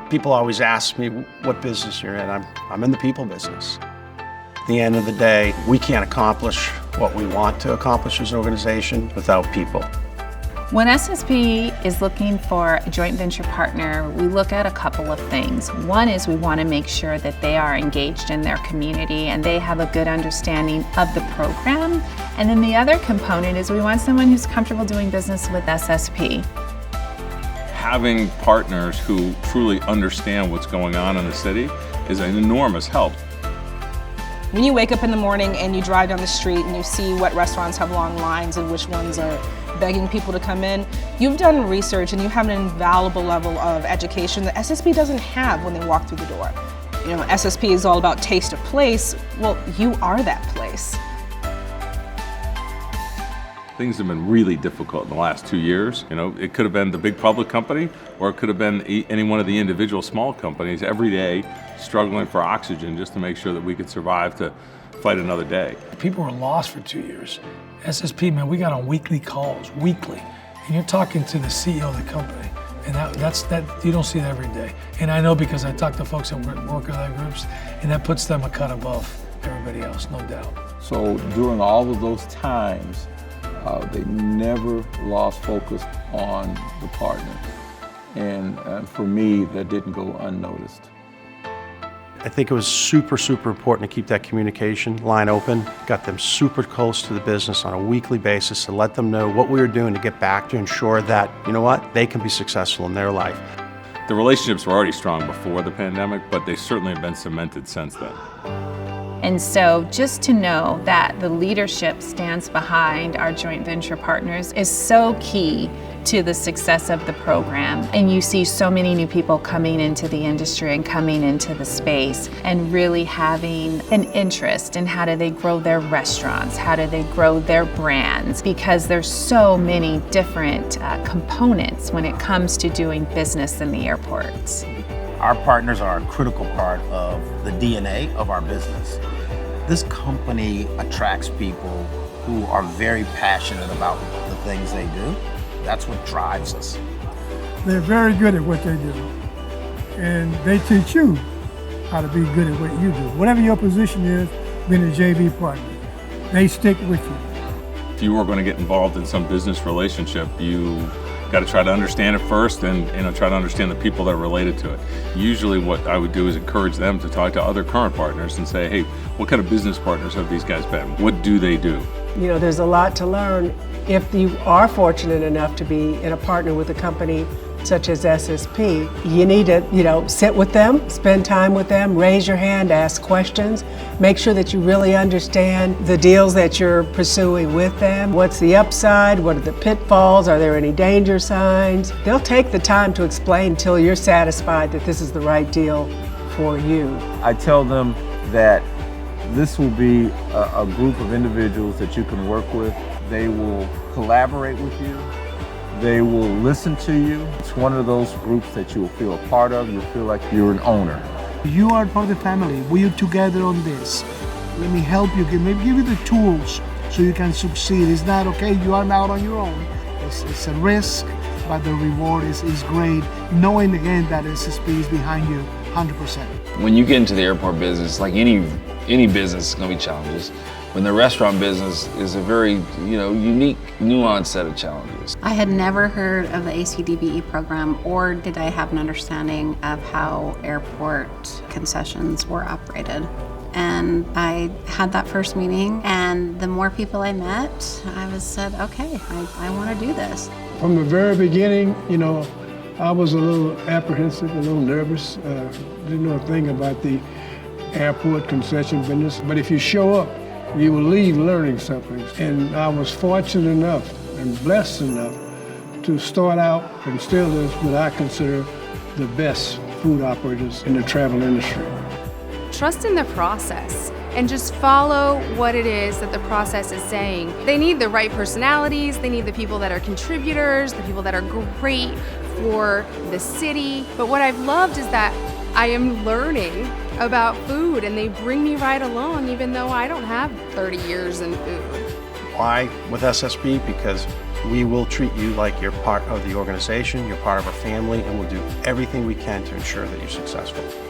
People always ask me what business you're in. I'm in the people business. At the end of the day, we can't accomplish what we want to accomplish as an organization without people. When SSP is looking for a joint venture partner, we look at a couple of things. One is we want to make sure that they are engaged in their community and they have a good understanding of the program. And then the other component is we want someone who's comfortable doing business with SSP. Having partners who truly understand what's going on in the city is an enormous help. When you wake up in the morning and you drive down the street and you see what restaurants have long lines and which ones are begging people to come in, you've done research and you have an invaluable level of education that SSP doesn't have when they walk through the door. You know, SSP is all about taste of place. Well, you are that place. Things have been really difficult in the last 2 years. You know, it could have been the big public company, or it could have been any one of the individual small companies every day struggling for oxygen just to make sure that we could survive to fight another day. People were lost for 2 years. SSP, man, we got on weekly calls, weekly. And you're talking to the CEO of the company. And that's you don't see that every day. And I know because I talk to folks that work in other groups, and that puts them a cut above everybody else, no doubt. So during all of those times, they never lost focus on the partner. And for me, that didn't go unnoticed. I think it was super, super important to keep that communication line open, got them super close to the business on a weekly basis to let them know what we were doing to get back to ensure that, you know what, they can be successful in their life. The relationships were already strong before the pandemic, but they certainly have been cemented since then. And so just to know that the leadership stands behind our joint venture partners is so key to the success of the program. And you see so many new people coming into the industry and coming into the space and really having an interest in how do they grow their restaurants, how do they grow their brands, because there's so many different components when it comes to doing business in the airports. Our partners are a critical part of the DNA of our business. This company attracts people who are very passionate about the things they do. That's what drives us. They're very good at what they do, and they teach you how to be good at what you do. Whatever your position is, being a JV partner, they stick with you. If you were going to get involved in some business relationship, you got to try to understand it first and try to understand the people that are related to it. Usually what I would do is encourage them to talk to other current partners and say, hey, what kind of business partners have these guys been? What do they do? You know, there's a lot to learn if you are fortunate enough to be in a partner with a company such as SSP. You need to, sit with them, spend time with them, raise your hand, ask questions, make sure that you really understand the deals that you're pursuing with them. What's the upside? What are the pitfalls? Are there any danger signs? They'll take the time to explain until you're satisfied that this is the right deal for you. I tell them that this will be a group of individuals that you can work with. They will collaborate with you. They will listen to you. It's one of those groups that you will feel a part of. You'll feel like you're an owner. You are part of the family. We are together on this. Let me help you, maybe give you the tools so you can succeed. It's not okay, you are out on your own. It's a risk, but the reward is great. Knowing again that SSP is behind you 100%. When you get into the airport business, like any business, it's gonna be challenges. When the restaurant business is a very, unique, nuanced set of challenges. I had never heard of the ACDBE program, or did I have an understanding of how airport concessions were operated. And I had that first meeting, and the more people I met, I said, okay, I want to do this. From the very beginning, I was a little apprehensive, a little nervous. Didn't know a thing about the airport concession business. But if you show up, you will leave learning something. And I was fortunate enough and blessed enough to start out and still is what I consider the best food operators in the travel industry. Trust in the process and just follow what it is that the process is saying. They need the right personalities, they need the people that are contributors, the people that are great for the city. But what I've loved is that I am learning about food and they bring me right along even though I don't have 30 years in food. Why with SSP? Because We will treat you like you're part of the organization, you're part of our family, and we'll do everything we can to ensure that you're successful.